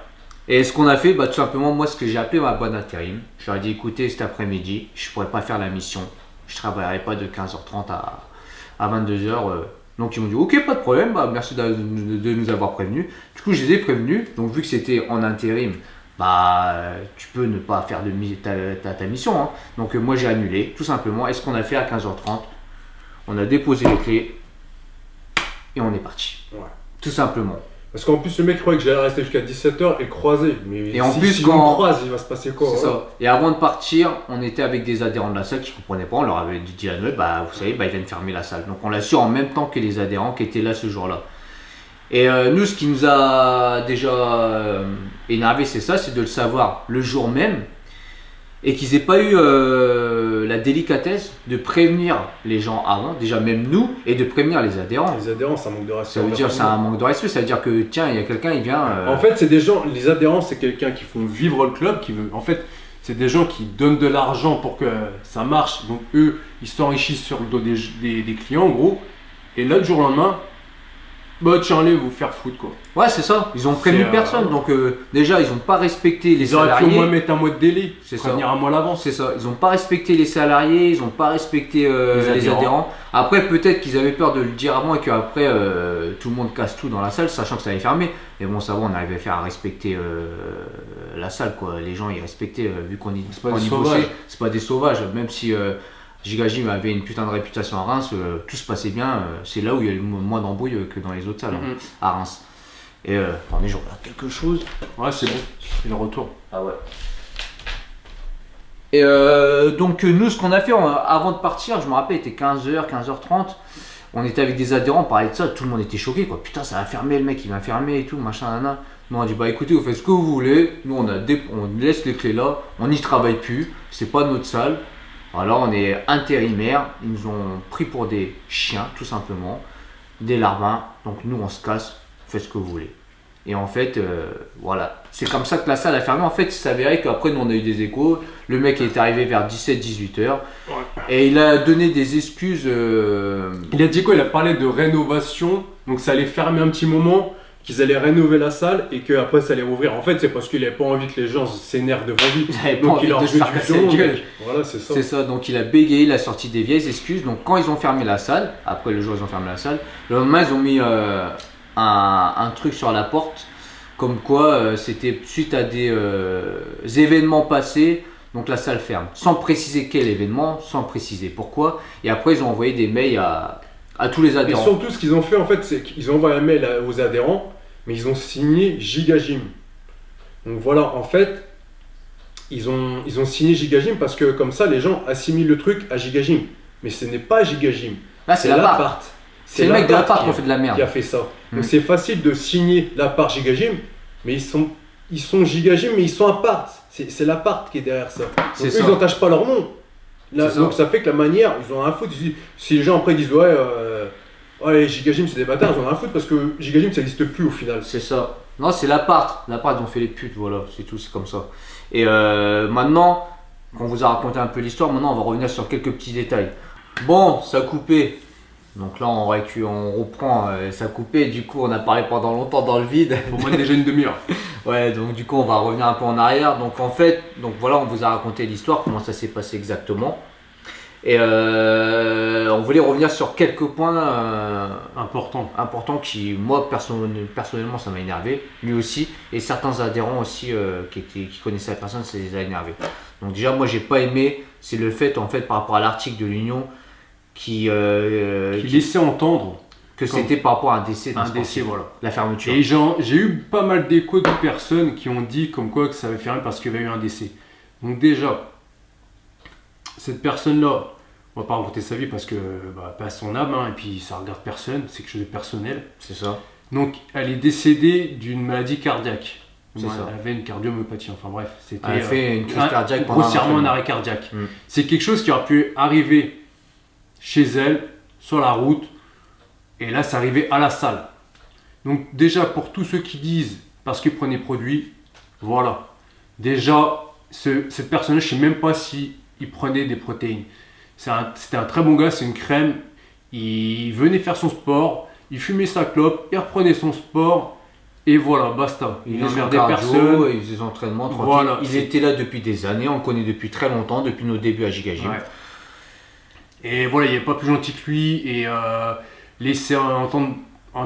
Et ce qu'on a fait, bah, tout simplement, moi, ce que j'ai appelé ma bonne intérim, je leur ai dit écoutez, cet après-midi, je ne pourrais pas faire la mission. Je ne travaillerai pas de 15h30 à 22h. Donc, ils m'ont dit ok, pas de problème, bah, merci de nous avoir prévenus. Du coup, je les ai prévenus. Donc, vu que c'était en intérim, bah, tu peux ne pas faire ta mission. Hein. Donc, moi, j'ai annulé, tout simplement. Et ce qu'on a fait à 15h30, on a déposé les clés et on est parti. Ouais. Tout simplement. Parce qu'en plus, le mec croyait que j'allais rester jusqu'à 17h et le croiser. Mais et en plus, si quand on croise, il va se passer quoi? C'est ça. Et avant de partir, on était avec des adhérents de la salle qui ne comprenaient pas. On leur avait dit à Noël, bah, vous savez, bah, ils viennent fermer la salle. Donc on l'a su en même temps que les adhérents qui étaient là ce jour-là. Et nous, ce qui nous a déjà énervé, c'est ça, c'est de le savoir le jour même. Et qu'ils n'aient pas eu la délicatesse de prévenir les gens avant, déjà même nous, et de prévenir les adhérents. Les adhérents, c'est un manque de respect. Ça veut dire c'est un manque de respect, ça veut dire que tiens, il y a quelqu'un, il vient. En fait, c'est des gens, les adhérents, c'est quelqu'un qui font vivre le club, en fait, c'est des gens qui donnent de l'argent pour que ça marche. Donc eux, ils s'enrichissent sur le dos des clients, en gros. Et là, du jour au lendemain, bah tiens, allez vous faire foutre quoi. Ouais, c'est ça. Ils ont prévenu personne. Donc déjà, ils n'ont pas respecté les salariés. Ils auraient pu au moins mettre un mois de délai. C'est ça. Prévenir un mois à l'avance. C'est ça. Ils n'ont pas respecté les salariés. Ils n'ont pas respecté les adhérents. Après, peut-être qu'ils avaient peur de le dire avant et qu'après, tout le monde casse tout dans la salle, sachant que ça allait fermer. Mais bon, ça va, on arrivait à faire respecter la salle quoi. Les gens, ils respectaient vu qu'on y bossait. C'est pas des sauvages. Même si Giga Gym avait une putain de réputation à Reims, tout se passait bien. C'est là où il y a eu moins d'embrouilles que dans les autres salles à Reims. Et attendez, je regarde quelque chose. Ouais, c'est bon, c'est le retour. Ah ouais. Et donc, nous, ce qu'on a fait avant de partir, je me rappelle, il était 15h, 15h30. On était avec des adhérents, on parlait de ça, tout le monde était choqué quoi. Putain, ça va fermer, le mec il va fermer et tout, machin, nana. Nous on a dit bah écoutez, vous faites ce que vous voulez. Nous on laisse les clés là, on n'y travaille plus, c'est pas notre salle. Alors on est intérimaires, ils nous ont pris pour des chiens tout simplement, des larbins, donc nous on se casse, faites ce que vous voulez. Et en fait, voilà, c'est comme ça que la salle a fermé. En fait, il s'avérait qu'après nous on a eu des échos, le mec est arrivé vers 17-18h et il a donné des excuses. Il a dit quoi? Il a parlé de rénovation, donc ça allait fermer un petit moment, qu'ils allaient rénover la salle et qu'après ça allait rouvrir. En fait, c'est parce qu'il n'avait pas envie que les gens s'énervent devant lui. Donc il a envie de se faire casser la gueule. Voilà, c'est ça. C'est ça, donc il a bégayé, il a sorti des vieilles excuses. Donc quand ils ont fermé la salle, après le jour où ils ont fermé la salle, le lendemain ils ont mis un truc sur la porte, comme quoi c'était suite à des événements passés, donc la salle ferme. Sans préciser quel événement, sans préciser pourquoi. Et après ils ont envoyé des mails à tous les adhérents. Et surtout, ce qu'ils ont fait, en fait, c'est qu'ils ont envoyé un mail aux adhérents, mais ils ont signé Giga Gym. Donc voilà, en fait, ils ont signé Giga Gym parce que comme ça, les gens assimilent le truc à Giga Gym. Mais ce n'est pas Giga Gym. Là, c'est l'appart. C'est le mec de l'appart qui a fait de la merde. Qui a fait ça. Donc c'est facile de signer l'appart Giga Gym, mais ils sont Giga Gym, mais ils sont appart. C'est l'appart qui est derrière ça. Donc eux, ils n'entachent pas leur nom. Là, donc ça fait que la manière, ils ont un foot. Si les gens après disent ouais, Giga Gym c'est des bâtards, ils ont un foot parce que Giga Gym ça n'existe plus au final. C'est ça. Non, c'est l'appart. L'appart, ils ont fait les putes, voilà, c'est tout, c'est comme ça. Et maintenant, qu'on vous a raconté un peu l'histoire, maintenant on va revenir sur quelques petits détails. Bon, ça a coupé. Donc là, on reprend, ça a coupé. Du coup, on a parlé pendant longtemps dans le vide. Au moins déjà une demi-heure. Ouais, donc du coup, on va revenir un peu en arrière. Donc en fait, voilà, on vous a raconté l'histoire, comment ça s'est passé exactement. Et on voulait revenir sur quelques points importants qui, moi, personnellement, ça m'a énervé. Lui aussi, et certains adhérents aussi qui connaissaient la personne, ça les a énervés. Donc déjà, moi, j'ai pas aimé, c'est le fait, en fait, par rapport à l'article de l'Union, qui laissait entendre que c'était par rapport à un décès d'un sportif. Un décès, voilà. La fermeture. Et j'ai eu pas mal d'échos de personnes qui ont dit comme quoi que ça avait fermé parce qu'il y avait eu un décès. Donc déjà, cette personne-là, on va pas raconter sa vie parce que pas son âme, et puis ça regarde personne, c'est quelque chose de personnel. C'est ça. Donc elle est décédée d'une maladie cardiaque. C'est ça. Elle avait une cardiomyopathie, enfin bref. Elle a fait une crise cardiaque grossièrement un arrêt cardiaque. C'est quelque chose qui aurait pu arriver chez elle, sur la route, et là c'est arrivé à la salle. Donc déjà pour tous ceux qui disent parce qu'ils prenaient produits, voilà. Déjà, cette personne-là, je ne sais même pas s'il prenait des protéines. C'était un très bon gars, c'est une crème. Il venait faire son sport, il fumait sa clope, il reprenait son sport, et voilà, basta. Il n'emmerdait personne. Il faisait son entraînement tranquille. Voilà, il était là depuis des années, on le connaît depuis très longtemps, depuis nos débuts à Giga Gym. Ouais. Et voilà, il n'y avait pas plus gentil que lui, et laisser entendre,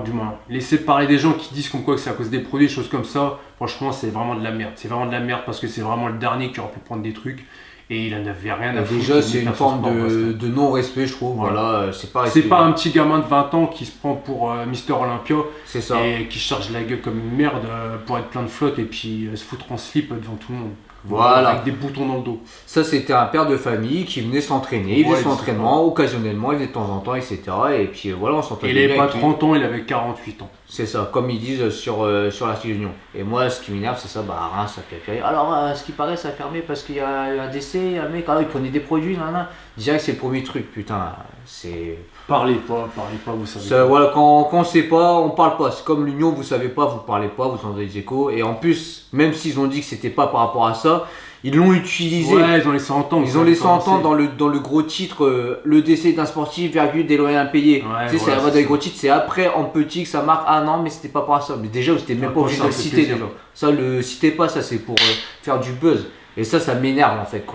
du moins, laisser parler des gens qui disent comme quoi que c'est à cause des produits, des choses comme ça, franchement, c'est vraiment de la merde. C'est vraiment de la merde parce que c'est vraiment le dernier qui aurait pu prendre des trucs. Et il en avait rien à foutre. Déjà, c'est une forme de non-respect, je trouve. Voilà, c'est pas un petit gamin de 20 ans qui se prend pour Mister Olympia. C'est ça. Et qui charge la gueule comme une merde pour être plein de flotte et puis se foutre en slip devant tout le monde. Voilà. Avec des boutons dans le dos. Ça, c'était un père de famille qui venait s'entraîner. Il faisait son entraînement occasionnellement, il venait de temps en temps, etc. Et puis voilà, on s'entraînait. Il n'avait pas 30 ans, il avait 48 ans. C'est ça, comme ils disent sur l'article Union. Et moi, ce qui m'énerve, c'est ça, Reims, ça fait. Alors, ce qui paraît, ça a fermé parce qu'il y a eu un décès, un mec, il prenait des produits, Direct, c'est le premier truc, putain, c'est. Parlez pas, vous savez. Ça, voilà, quand on sait pas, on parle pas. C'est comme l'Union, vous savez pas, vous parlez pas, vous entendez des échos. Et en plus, même s'ils ont dit que c'était pas par rapport à ça, ils l'ont utilisé. Ouais, ils ont laissé entendre. Ils ont laissé entendre dans le gros titre le décès d'un sportif, des loyers impayés. Ouais, tu sais, voilà, c'est dans les gros titres, c'est après en petit que ça marque. Ah non, mais c'était pas par ça. Mais déjà, vous n'étiez même pas obligé de le citer. Déjà. Ça, le citez pas, ça c'est pour faire du buzz. Et ça m'énerve en fait.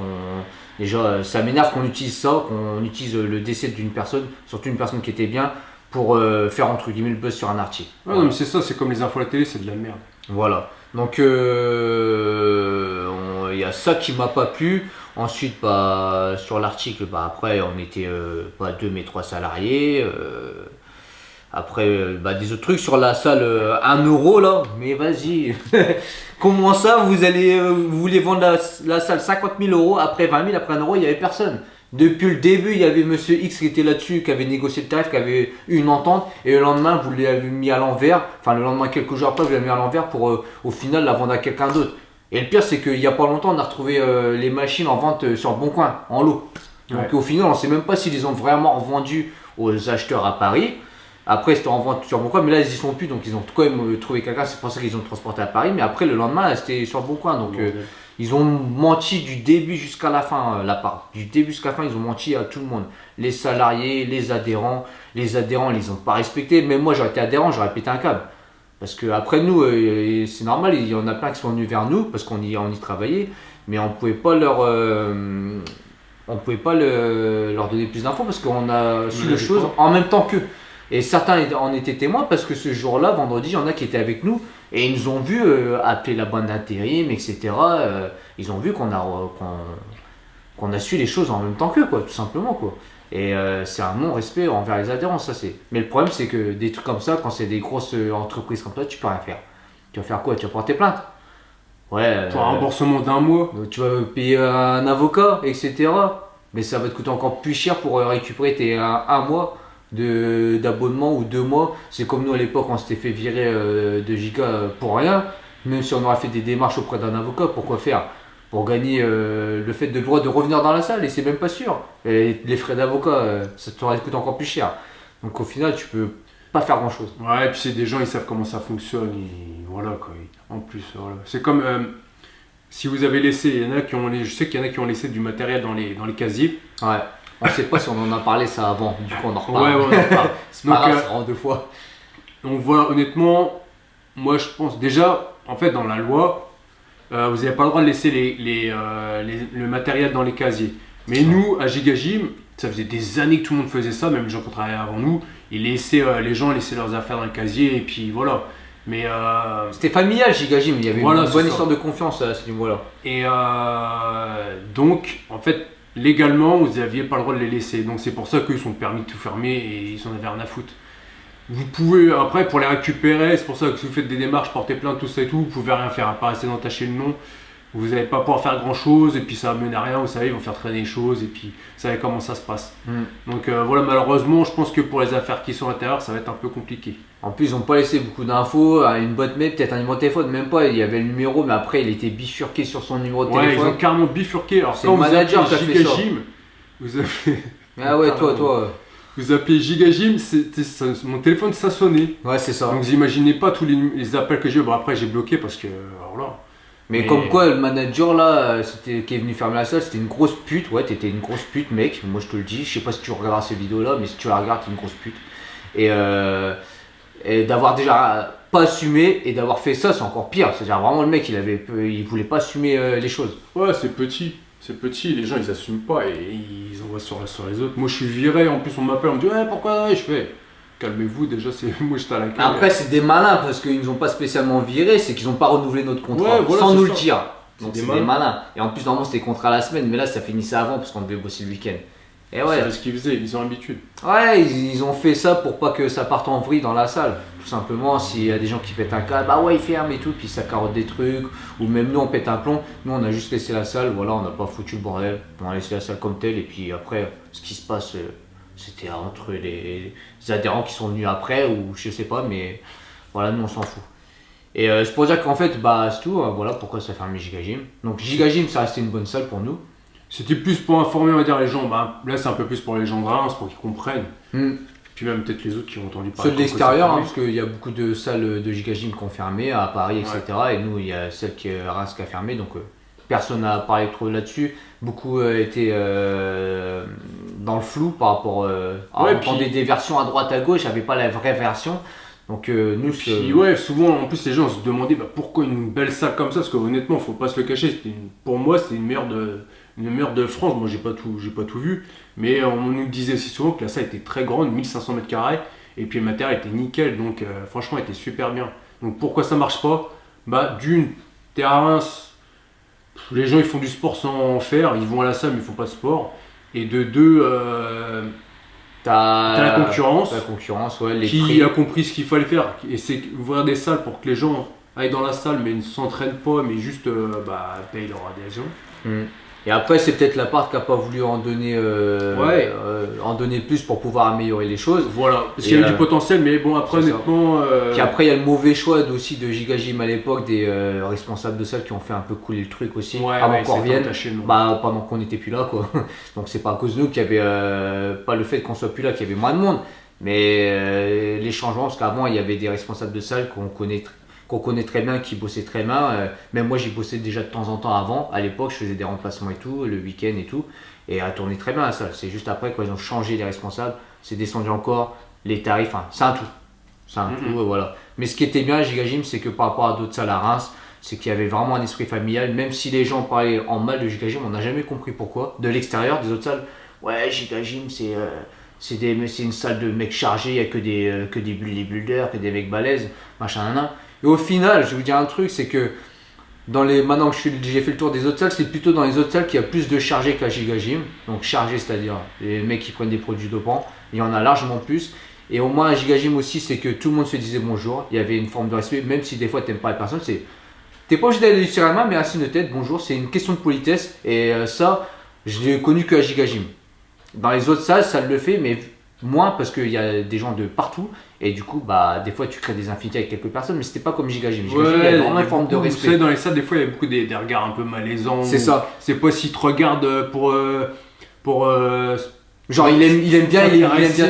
Déjà, ça m'énerve qu'on utilise ça, qu'on utilise le décès d'une personne, surtout une personne qui était bien, pour faire entre guillemets le buzz sur un article. Ouais, non, mais c'est ça, c'est comme les infos à la télé, c'est de la merde. Voilà. Donc il y a ça qui m'a pas plu. Ensuite, sur l'article, après on était pas 2 mais 3 salariés. Après, des autres trucs sur la salle 1 euro là. Mais vas-y, comment ça vous voulez vendre la salle 50 000 euros, après 20 000, après 1 euro, il n'y avait personne. Depuis le début, il y avait Monsieur X qui était là-dessus, qui avait négocié le tarif, qui avait eu une entente, et le lendemain, vous l'avez mis à l'envers, enfin le lendemain, quelques jours après, vous l'avez mis à l'envers pour au final la vendre à quelqu'un d'autre. Et le pire, c'est qu'il n'y a pas longtemps, on a retrouvé les machines en vente sur le Bon Coin, en lot. Donc au final, on ne sait même pas s'ils les ont vraiment revendus aux acheteurs à Paris. Après, c'était en vente sur le Bon Coin, mais là, ils y sont plus, donc ils ont quand même trouvé quelqu'un, c'est pour ça qu'ils ont transporté à Paris. Mais après, le lendemain, là, c'était sur le Bon Coin, donc ils ont menti du début jusqu'à la fin, la part. Du début jusqu'à la fin, ils ont menti à tout le monde. Les salariés, les adhérents, ils les ont pas respectés. Même moi, j'aurais été adhérent, j'aurais pété un câble. Parce que après nous, c'est normal, il y en a plein qui sont venus vers nous, parce qu'on y travaillait, mais on pouvait pas leur donner plus d'infos, parce qu'on a su les choses en même temps qu'eux. Et certains en étaient témoins, parce que ce jour-là, vendredi, il y en a qui étaient avec nous, et ils nous ont vu appeler la bande d'intérim, etc. Ils ont vu qu'on a su les choses en même temps qu'eux, quoi, tout simplement, quoi. Et c'est un non-respect envers les adhérents, ça c'est. Mais le problème, c'est que des trucs comme ça, quand c'est des grosses entreprises comme ça, tu peux rien faire. Tu vas faire quoi? Tu vas porter plainte? Ouais. Pour un remboursement d'1 mois. Tu vas payer un avocat, etc. Mais ça va te coûter encore plus cher pour récupérer tes 1 mois d'abonnement ou 2 mois. C'est comme nous à l'époque, on s'était fait virer de Giga pour rien. Même si on aurait fait des démarches auprès d'un avocat, pourquoi faire? Pour gagner le fait de droit de revenir dans la salle, et c'est même pas sûr. Et les frais d'avocat, ça t'aurait coûté encore plus cher. Donc au final, tu peux pas faire grand chose. Ouais, et puis c'est des gens, ils savent comment ça fonctionne. Voilà quoi. En plus, voilà. C'est comme si vous avez laissé, je sais qu'il y en a qui ont laissé du matériel dans les casiers. Ouais. On sait pas si on en a parlé ça avant. Du coup, on en reparle. Ouais, on en reparle. C'est pas grave, ça rend 2 fois. Donc voilà, honnêtement, moi je pense déjà, en fait, dans la loi. Vous n'avez pas le droit de laisser le matériel dans les casiers. Mais nous, à Giga Gym, ça faisait des années que tout le monde faisait ça, même les gens qui travaillaient avant nous, les gens laissaient leurs affaires dans le casier et puis voilà. Mais c'était familial Giga Gym, il y avait une bonne histoire de confiance à ce niveau-là. Et donc, en fait, légalement, vous n'aviez pas le droit de les laisser. Donc c'est pour ça qu'ils sont permis de tout fermer et ils en avaient rien à foutre. Vous pouvez, après, pour les récupérer, c'est pour ça que si vous faites des démarches, portez plainte, tout ça et tout, vous pouvez rien faire, à part rester d'entacher le nom. Vous n'allez pas pouvoir faire grand chose, et puis ça va mener à rien, vous savez, ils vont faire traîner les choses, et puis vous savez comment ça se passe. Donc voilà, malheureusement, je pense que pour les affaires qui sont à l'intérieur, ça va être un peu compliqué. En plus, ils n'ont pas laissé beaucoup d'infos, une boîte mail, peut-être un numéro de téléphone, même pas, il y avait le numéro, mais après, il était bifurqué sur son numéro de téléphone. Ouais, ils ont carrément bifurqué. Alors, c'est quand le manager qui a fait ça. Vous appelez. Ah ouais, toi. Vous appelez Gigagym, mon téléphone ça sonnait. Ouais, c'est ça. Donc vous imaginez pas tous les appels que j'ai eu. Bon, après, j'ai bloqué parce que. Alors là. Mais comme quoi, le manager là, qui est venu fermer la salle, c'était une grosse pute. Ouais, t'étais une grosse pute, mec. Moi, je te le dis. Je sais pas si tu regarderas ces vidéos là, mais si tu la regardes, t'es une grosse pute. Et d'avoir déjà pas assumé et d'avoir fait ça, c'est encore pire. C'est-à-dire vraiment le mec, il voulait pas assumer les choses. Ouais, c'est petit. C'est petit, les gens ils assument pas et ils envoient sur les autres. Moi je suis viré, en plus on m'appelle, on me dit ouais pourquoi je fais calmez-vous déjà, c'est moi j'étais à la cale. Après c'est des malins parce qu'ils nous ont pas spécialement viré, c'est qu'ils ont pas renouvelé notre contrat sans nous le dire. Donc c'est des malins. Et en plus normalement c'était contrat à la semaine, mais là ça finissait avant parce qu'on devait bosser le week-end. Et ouais. C'est ce qu'ils faisaient, ils ont l'habitude. Ouais, ils ont fait ça pour pas que ça parte en vrille dans la salle. Tout simplement, s'il y a des gens qui pètent un câble, bah ouais, ils ferment et tout, puis ça carotte des trucs. Ou même nous, on pète un plomb. Nous, on a juste laissé la salle, voilà, on n'a pas foutu le bordel. On a laissé la salle comme telle, et puis après, ce qui se passe, c'était entre les adhérents qui sont venus après, ou je sais pas, mais voilà, nous, on s'en fout. Et c'est pour dire qu'en fait, bah c'est tout, voilà pourquoi ça a fermé Gigagym. Donc Gigagym, ça restait une bonne salle pour nous. C'était plus pour informer, on va dire, les gens. Bah, là, c'est un peu plus pour les gens de Reims, pour qu'ils comprennent. Puis même peut-être les autres qui ont entendu parler. Ceux de l'extérieur, parce qu'il y a beaucoup de salles de Gigagym qui ont fermé, à Paris, etc. Ouais. Et nous, il y a celle qui est Reims qui a fermé, donc personne n'a parlé trop là-dessus. Beaucoup étaient dans le flou par rapport à entendre des versions à droite à gauche, il n'y avait pas la vraie version. Donc nous, puis ouais, souvent en plus les gens se demandaient pourquoi une belle salle comme ça, parce que honnêtement, faut pas se le cacher, pour moi c'était une meilleure de France. Moi j'ai pas tout vu, mais on nous disait aussi souvent que la salle était très grande, 1500 mètres carrés, et puis le matériel était nickel, donc franchement elle était super bien. Donc pourquoi ça marche pas? Bah d'une, t'es à Reims, les gens ils font du sport sans en faire, ils vont à la salle mais ils font pas de sport, et de deux, t'as la concurrence, ouais, qui prix. a compris ce qu'il fallait faire, et c'est ouvrir des salles pour que les gens aillent dans la salle mais ne s'entraînent pas, mais juste payent leur adhésion. Et après, c'est peut-être la part qui n'a pas voulu en donner plus pour pouvoir améliorer les choses. Voilà, parce qu'il y avait du potentiel, mais bon, après, honnêtement. Puis après, il y a le mauvais choix aussi de Gigagym à l'époque, des responsables de salle qui ont fait un peu couler le truc aussi. Avant qu'on revienne, pendant qu'on n'était plus là, quoi. Donc, c'est pas à cause de nous qu'il y avait. Pas le fait qu'on soit plus là, qu'il y avait moins de monde, mais les changements, parce qu'avant, il y avait des responsables de salle qu'on connaît très bien, qui bossaient très bien. Même moi, j'y bossais déjà de temps en temps avant. À l'époque, je faisais des remplacements et tout, le week-end et tout. Et elle tournait très bien la salle. C'est juste après, quand ils ont changé les responsables, c'est descendu encore. Les tarifs, c'est un tout. C'est un tout, voilà. Mais ce qui était bien à Gigagym, c'est que par rapport à d'autres salles à Reims, c'est qu'il y avait vraiment un esprit familial. Même si les gens parlaient en mal de Gigagym, on n'a jamais compris pourquoi. De l'extérieur, des autres salles, ouais, Gigagym, c'est une salle de mecs chargés, il n'y a que des builders, que des mecs balèzes, machin, nan. Et au final, je vais vous dire un truc, c'est que maintenant que j'ai fait le tour des autres salles, c'est plutôt dans les autres salles qu'il y a plus de chargés qu'à Gigagym. Donc chargés, c'est-à-dire les mecs qui prennent des produits dopants, il y en a largement plus. Et au moins à Gigagym aussi, c'est que tout le monde se disait bonjour, il y avait une forme de respect, même si des fois tu n'aimes pas la personne, t'es pas obligé d'aller lui tirer la main, mais assis de tête, bonjour, c'est une question de politesse. Et ça, je l'ai connu qu'à Gigagym. Dans les autres salles, ça le fait, mais moins parce qu'il y a des gens de partout. Et du coup, des fois, tu crées des infinités avec quelques personnes, mais c'était pas comme Gigagym. Il y a vraiment une forme de respect. Vous savez, dans les salles, des fois, il y a beaucoup des regards un peu malaisants. C'est ça. C'est pas s'ils te regardent pour genre, il aime bien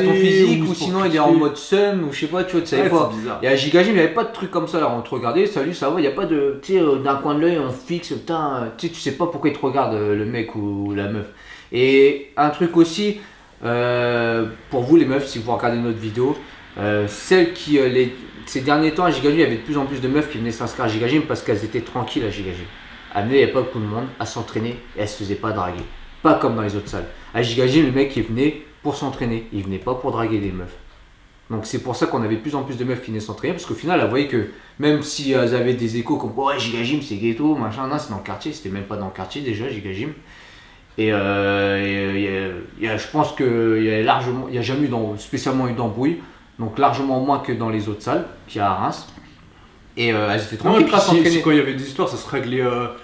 ton physique, ou sinon il est en mode seum, ou je sais pas, tu vois, tu savais pas. Et à Gigagym, il n'y avait pas de truc comme ça. Là, on te regardait, salut, ça va, il n'y a pas de. Tu sais, d'un coin de l'œil, on fixe, putain, tu sais pas pourquoi il te regarde, le mec ou la meuf. Et un truc aussi, pour vous les meufs, si vous regardez notre vidéo, ces derniers temps à Gigagym, il y avait de plus en plus de meufs qui venaient s'inscrire à Gigagym parce qu'elles étaient tranquilles à Gigagym. À Amener, il n'y avait pas beaucoup de monde à s'entraîner et elles se faisaient pas draguer. Pas comme dans les autres salles. À Gigagym, le mec il venait pour s'entraîner, il venait pas pour draguer des meufs. Donc c'est pour ça qu'on avait de plus en plus de meufs qui venaient s'entraîner, parce qu'au final, elles voyaient que même si elles avaient des échos comme ouais, Gigagym c'est ghetto, machin, non, c'est dans le quartier, c'était même pas dans le quartier déjà, Gigagym. Et je pense qu'il y a jamais spécialement eu d'embrouille. donc largement moins que dans les autres salles qu'il y a à Reims. Et elles étaient Non, tranquilles et puis à s'entraîner. quand il y avait des histoires, ça se réglait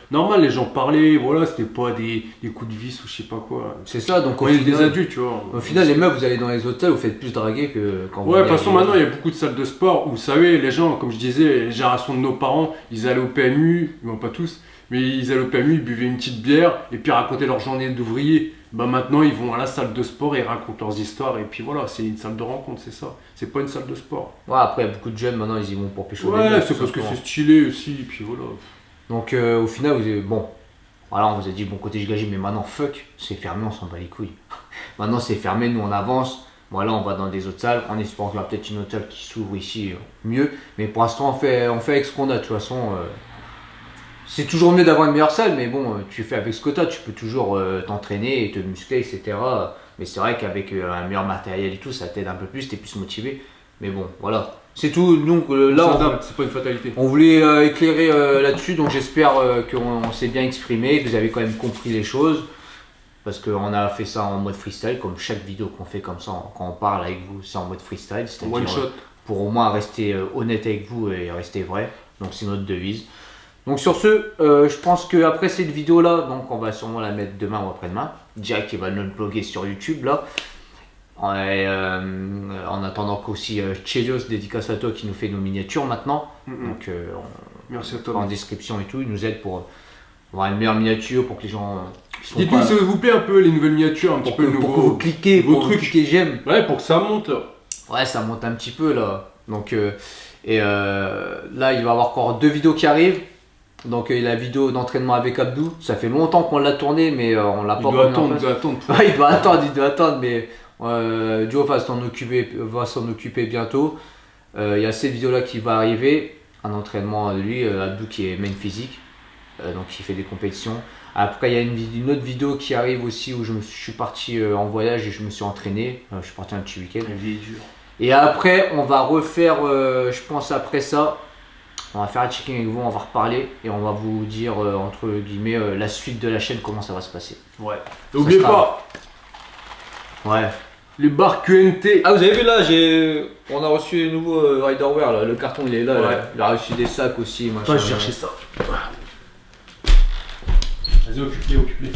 normal, les gens parlaient, voilà, c'était pas des coups de vis ou je sais pas quoi. C'est ça, donc Quand il y a des adultes, tu vois. au final, les meufs, vous allez dans les hôtels, vous faites plus draguer que quand vous Ouais, de allez toute façon, maintenant, il y a beaucoup de salles de sport où, vous savez, les gens, comme je disais, les générations de nos parents, ils allaient au PMU, bon, pas tous, mais ils allaient au PMU, ils buvaient une petite bière et puis racontaient leur journée d'ouvrier. Bah maintenant, ils vont à la salle de sport et ils racontent leurs histoires et puis voilà, c'est une salle de rencontre, c'est ça. C'est pas une salle de sport. Ouais, après, il y a beaucoup de jeunes maintenant, ils y vont pour pécho. Ouais, c'est parce que c'est stylé aussi, et puis voilà. Donc au final, bon, voilà, on vous a dit bon côté giga gym, mais maintenant, fuck, c'est fermé, on s'en bat les couilles. Maintenant, c'est fermé, nous on avance. Voilà, on va dans des autres salles, en espérant qu'il y aura peut-être une autre salle qui s'ouvre ici mieux. Mais pour l'instant, on fait avec ce qu'on a, de toute façon. C'est toujours mieux d'avoir une meilleure salle, mais bon, tu fais avec ce que tu as, tu peux toujours t'entraîner et te muscler, etc. Mais c'est vrai qu'avec un meilleur matériel et tout, ça t'aide un peu plus, t'es plus motivé. Mais bon, voilà. C'est tout. Donc là, c'est pas une fatalité. on voulait éclairer là-dessus, donc j'espère qu'on s'est bien exprimé, que vous avez quand même compris les choses. Parce qu'on a fait ça en mode freestyle, comme chaque vidéo qu'on fait comme ça, quand on parle avec vous, c'est en mode freestyle. C'est-à-dire One shot. pour au moins rester honnête avec vous et rester vrai. Donc c'est notre devise. Donc sur ce, je pense qu'après cette vidéo-là, donc on va sûrement la mettre demain ou après-demain. Jack il va nous bloguer sur YouTube là. Et, en attendant qu'aussi Chelios, dédicace à toi, qui nous fait nos miniatures maintenant. Donc merci à toi. en description et tout, il nous aide pour avoir une meilleure miniature, pour que les gens... Dites-nous s'il vous plaît un peu les nouvelles miniatures, un petit peu pour que vous cliquez, vos pour que vous trucs. cliquez j'aime. Ouais, pour que ça monte là. Ouais, ça monte un petit peu là. Donc, là, il va y avoir encore 2 vidéos qui arrivent. Donc, la vidéo d'entraînement avec Abdou, ça fait longtemps qu'on l'a tournée, mais on l'a pas remis en place. Ouais, il doit attendre, mais Joe va s'en occuper bientôt. Il y a cette vidéo là qui va arriver, un entraînement de lui, Abdou qui est main physique, donc il fait des compétitions. Après, il y a une autre vidéo qui arrive aussi où je suis parti en voyage et je me suis entraîné. Je suis parti un petit week-end. La vie est dure. Et après, on va refaire, je pense après ça, on va faire un checking avec vous, on va reparler et on va vous dire, entre guillemets, la suite de la chaîne, comment ça va se passer. Ouais. N'oubliez pas, Ouais. les barres QNT. Ah, vous avez vu là, on a reçu les nouveaux Riderwear, là. Le carton il est là, Ouais. là. Il a reçu des sacs aussi. Machin, Attends, je cherchais ça. Vas-y, occupe-les.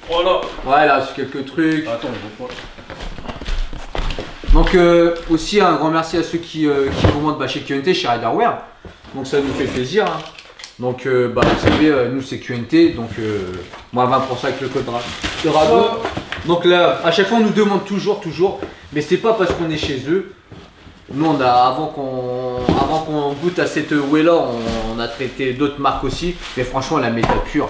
Voilà. Ouais, là, reçu quelques trucs. Attends, je reprends. Donc aussi un grand merci à ceux qui commandent chez QNT, chez Riderwear. Donc ça nous fait plaisir. Hein. Donc vous savez, nous c'est QNT, donc moi 20% avec le code Dragon. Donc là, à chaque fois on nous demande toujours, mais c'est pas parce qu'on est chez eux. Nous avant qu'on goûte à cette whey là, on a traité d'autres marques aussi, mais franchement la méta pure.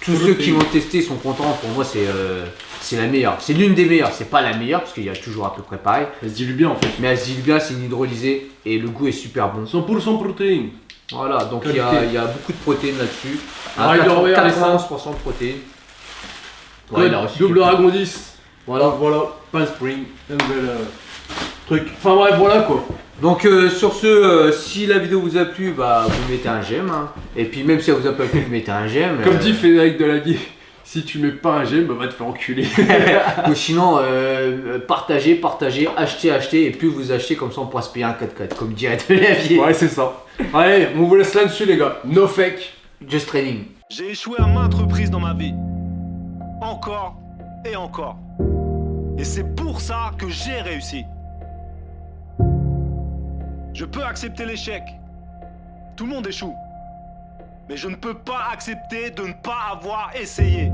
Tous ceux qui l'ont testé sont contents, pour moi c'est la meilleure. C'est l'une des meilleures, c'est pas la meilleure parce qu'il y a toujours à peu près pareil. Elle se dilue bien en fait. Mais elle se dilue bien, c'est une hydrolysée et le goût est super bon. 100% protéines. Voilà, donc il y a beaucoup de protéines là-dessus. Riderwear, 91% de protéines. Ouais, il a reçu double quelques- Dragon 10. Voilà. Voilà, pas spring. Un nouvel truc. Enfin bref, voilà quoi. Donc sur ce, si la vidéo vous a plu, vous mettez un j'aime. Hein. Et puis même si elle vous a pas plu, mettez un j'aime. Comme dit Frédéric Delavier, si tu mets pas un j'aime, va te faire enculer. Ou sinon, partagez, achetez. Et plus vous achetez, comme ça on pourra se payer un 4x4, comme dirait Delavier. Ouais, c'est ça. Allez, on vous laisse là-dessus les gars. No fake. Just training. J'ai échoué à maintes reprises dans ma vie. Encore et encore. Et c'est pour ça que j'ai réussi. Je peux accepter l'échec. Tout le monde échoue. Mais je ne peux pas accepter de ne pas avoir essayé.